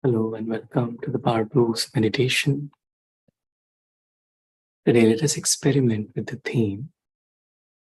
Hello and welcome to the Powerboost meditation. Today, let us experiment with the theme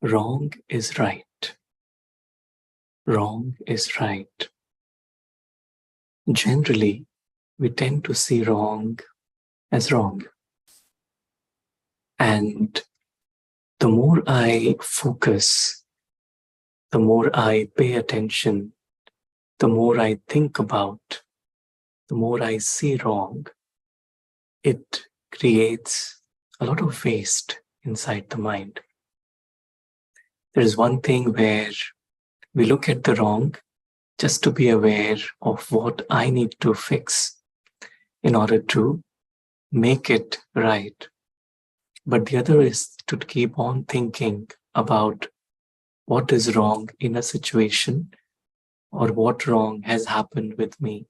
Wrong is Right. Wrong is right. Generally, we tend to see wrong as wrong. And the more I focus, the more I pay attention, the more I think about, the more I see wrong, it creates a lot of waste inside the mind. There is one thing where we look at the wrong just to be aware of what I need to fix in order to make it right. But the other is to keep on thinking about what is wrong in a situation or what wrong has happened with me.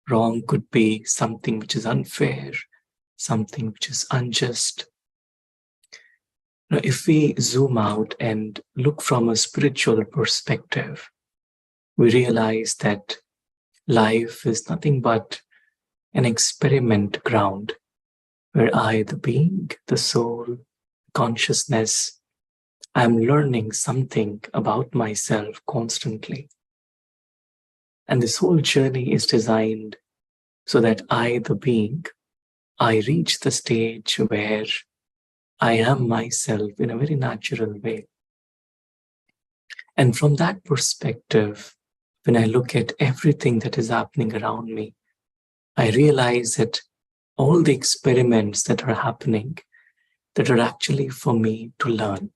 Wrong could be something which is unfair, something which is unjust. Now, if we zoom out and look from a spiritual perspective, we realize that life is nothing but an experiment ground where I, the being, the soul, consciousness, I'm learning something about myself constantly. And this whole journey is designed so that I, the being, I reach the stage where I am myself in a very natural way. And from that perspective, when I look at everything that is happening around me, I realize that all the experiments that are happening, that are actually for me to learn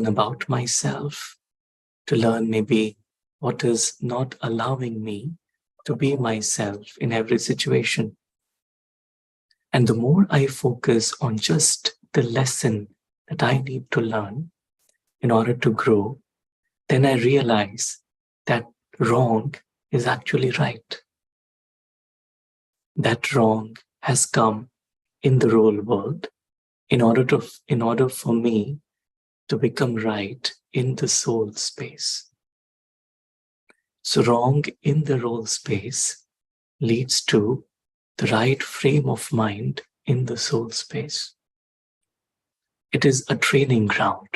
about myself, to learn maybe what is not allowing me to be myself in every situation. And the more I focus on just the lesson that I need to learn in order to grow, then I realize that wrong is actually right. That wrong has come in the real world in order for me to become right in the soul space. So wrong in the role space leads to the right frame of mind in the soul space. It is a training ground.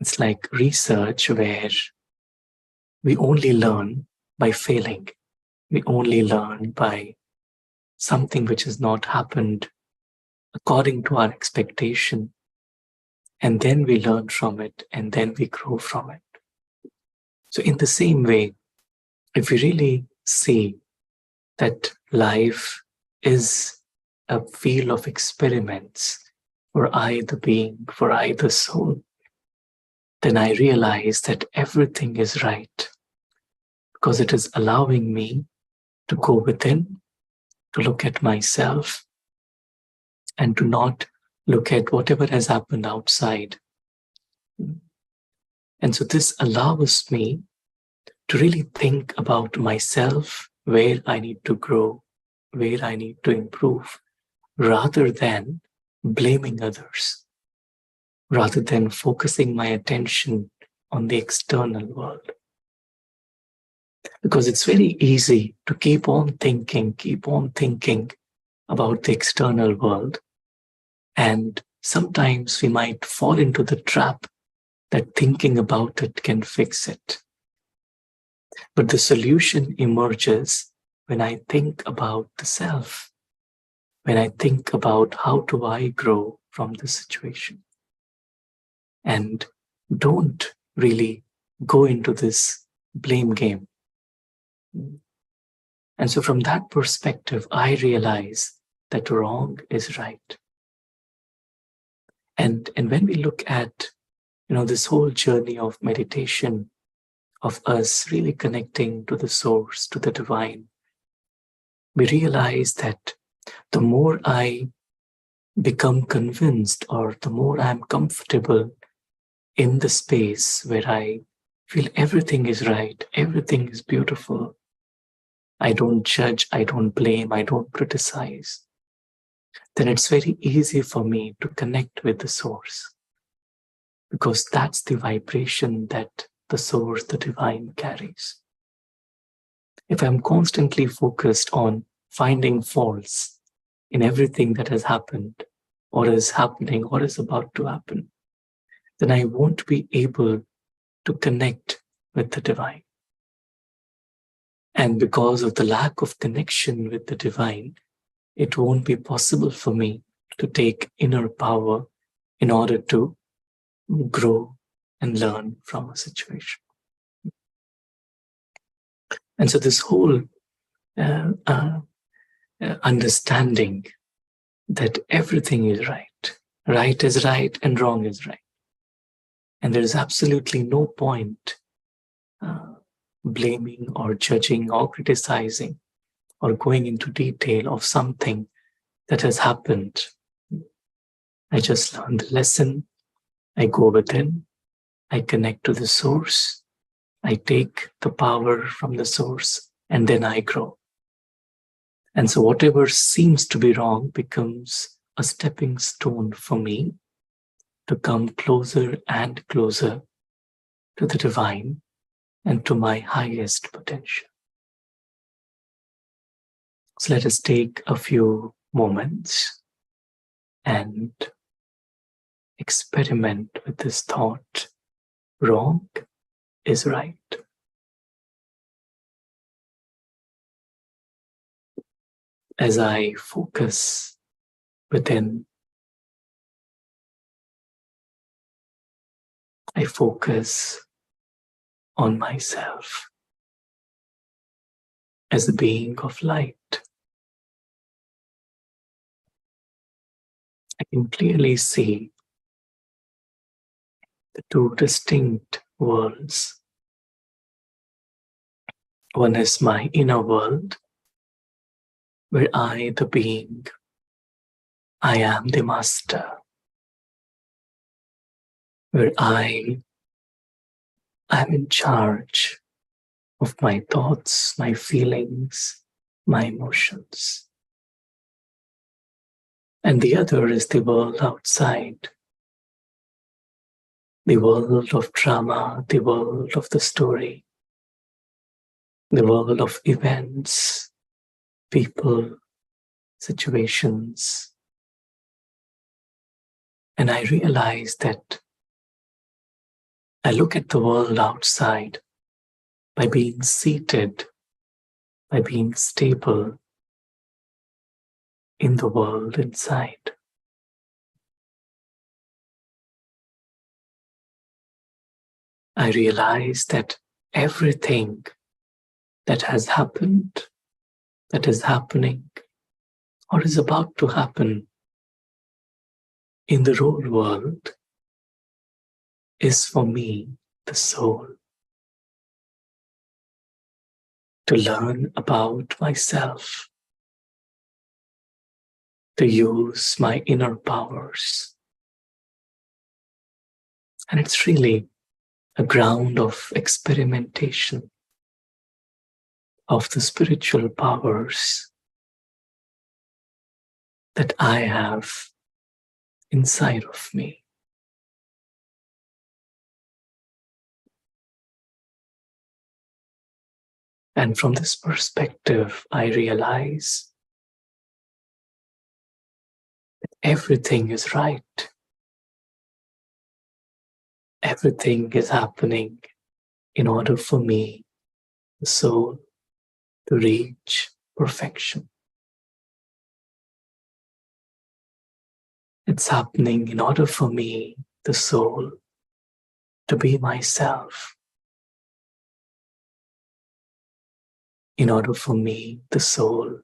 It's like research where we only learn by failing. We only learn by something which has not happened according to our expectation. And then we learn from it, and then we grow from it. So in the same way, if we really see that life is a field of experiments for I, the being, for I, the soul, then I realize that everything is right because it is allowing me to go within, to look at myself, and to not look at whatever has happened outside. And so this allows me to really think about myself, where I need to grow, where I need to improve, rather than blaming others, rather than focusing my attention on the external world. Because it's very easy to keep on thinking about the external world. And sometimes we might fall into the trap that thinking about it can fix it. But the solution emerges when I think about the self, when I think about how do I grow from the situation. And don't really go into this blame game. And so from that perspective, I realize that wrong is right. And when we look at, this whole journey of meditation, of us really connecting to the source, to the divine, we realize that the more I become convinced or the more I'm comfortable in the space where I feel everything is right, everything is beautiful, I don't judge, I don't blame, I don't criticize, then it's very easy for me to connect with the source. Because that's the vibration that the source, the divine, carries. if I'm constantly focused on finding faults in everything that has happened, or is happening, or is about to happen, then I won't be able to connect with the divine. And because of the lack of connection with the divine, it won't be possible for me to take inner power in order to grow and learn from a situation. And so this whole understanding that everything is right, right is right and wrong is right, and there is absolutely no point blaming or judging or criticizing or going into detail of something that has happened. I just learn the lesson, I go within, I connect to the source, I take the power from the source, and then I grow. And so whatever seems to be wrong becomes a stepping stone for me to come closer and closer to the divine and to my highest potential. So let us take a few moments and experiment with this thought: wrong is right. As I focus within, I focus on myself as a being of light. I can clearly see the two distinct worlds. One is my inner world, where I, the being, I am the master, where I am in charge of my thoughts, my feelings, my emotions. And the other is the world outside, the world of drama, the world of the story, the world of events, people, situations. And I realize that I look at the world outside by being seated, by being stable in the world inside. I realize that everything that has happened, that is happening, or is about to happen in the whole world is for me, the soul, to learn about myself, to use my inner powers. And it's really a ground of experimentation of the spiritual powers that I have inside of me. And from this perspective, I realize that everything is right. Everything is happening in order for me, the soul, to reach perfection. It's happening in order for me, the soul, to be myself. In order for me, the soul,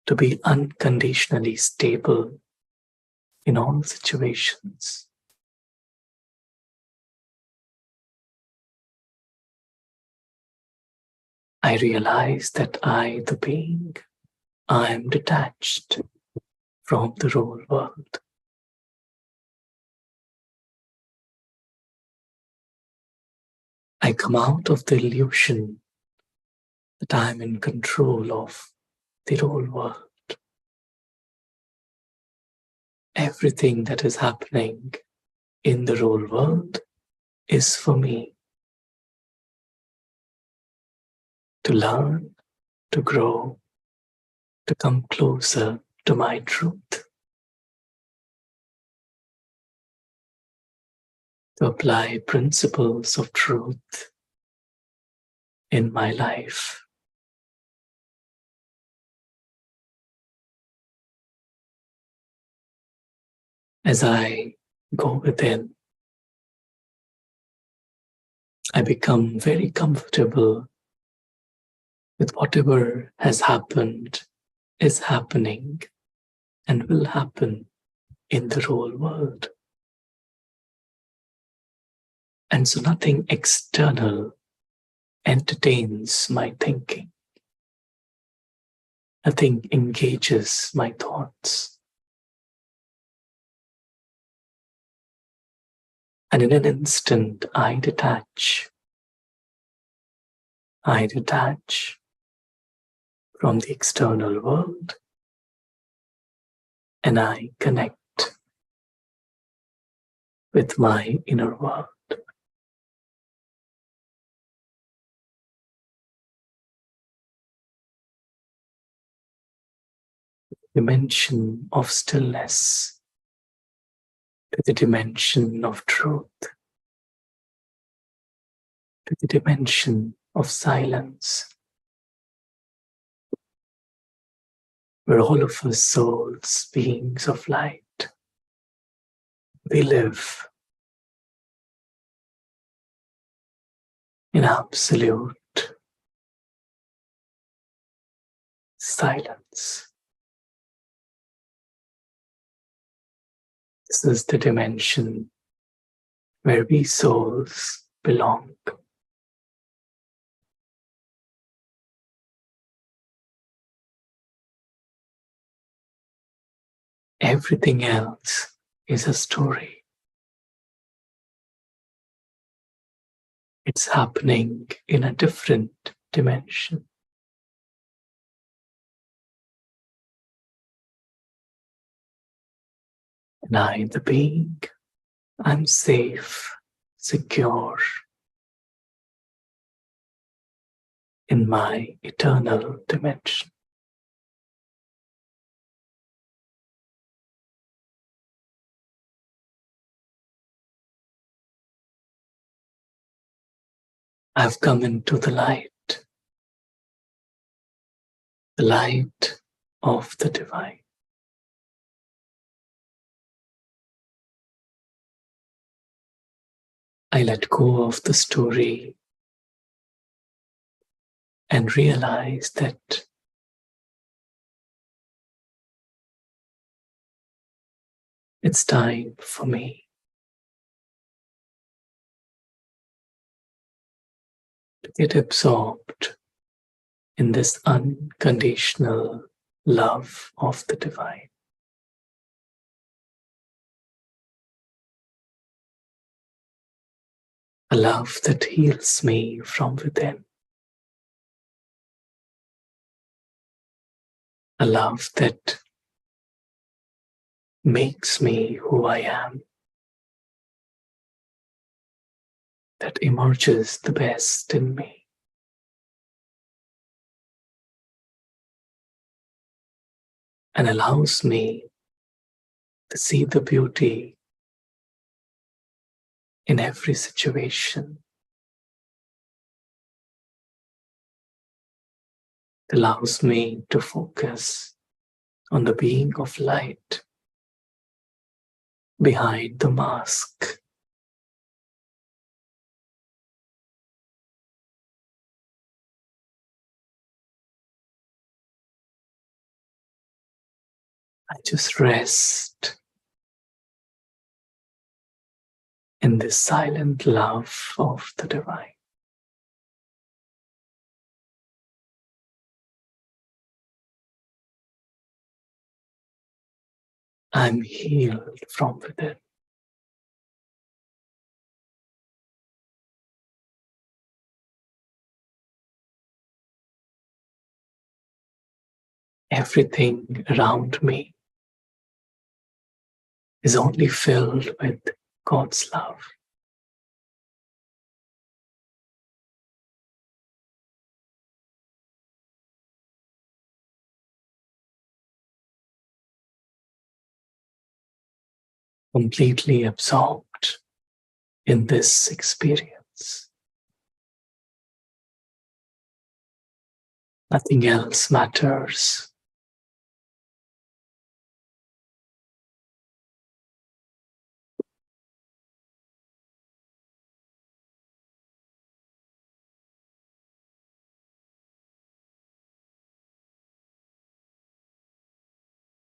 to be unconditionally stable in all situations. I realize that I, the being, I am detached from the whole world. I come out of the illusion that I am in control of the whole world. Everything that is happening in the whole world is for me to learn, to grow, to come closer to my truth, to apply principles of truth in my life. As I go within, I become very comfortable with whatever has happened, is happening, and will happen in the whole world. And so nothing external entertains my thinking. Nothing engages my thoughts. And in an instant, I detach. I detach from the external world, and I connect with my inner world. Dimension of stillness, to the dimension of truth, to the dimension of silence, where all of us souls, beings of light, we live in absolute silence. This is the dimension where we souls belong. Everything else is a story. It's happening in a different dimension. And I, the being, I'm safe, secure in my eternal dimension. I've come into the light of the divine. I let go of the story and realize that it's time for me to get absorbed in this unconditional love of the divine. A love that heals me from within. A love that makes me who I am. That emerges the best in me. And allows me to see the beauty in every situation. It allows me to focus on the being of light behind the mask. I just rest in this silent love of the divine. I'm healed from within. Everything around me is only filled with God's love. completely absorbed in this experience. Nothing else matters.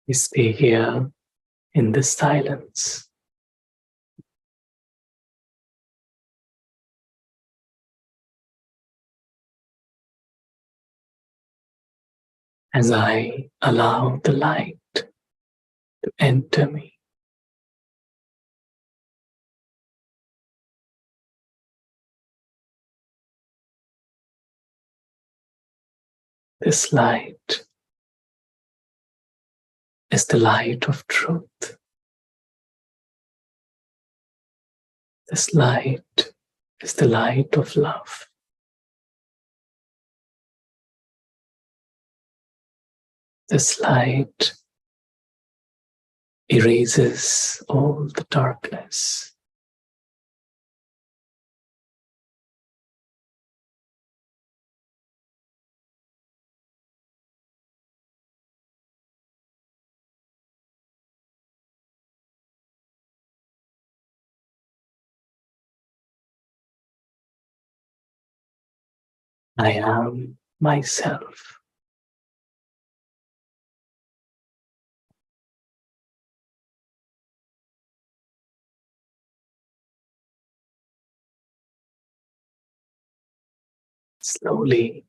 We stay here in this silence. As I allow the light to enter me. This light is the light of truth. This light is the light of love. This light erases all the darkness. I am myself. Slowly,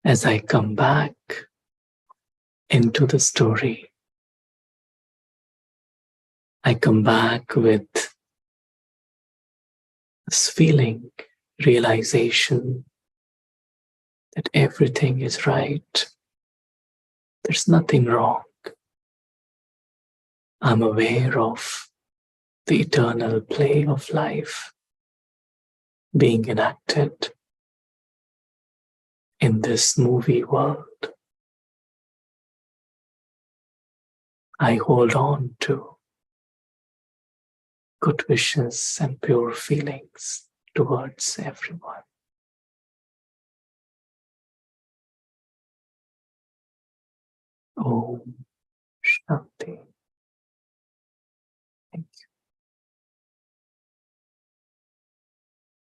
as I come back into the story, I come back with this feeling, realization that everything is right. There's nothing wrong. I'm aware of the eternal play of life being enacted in this movie world. I hold on to good wishes and pure feelings towards everyone. Om Shanti. Thank you.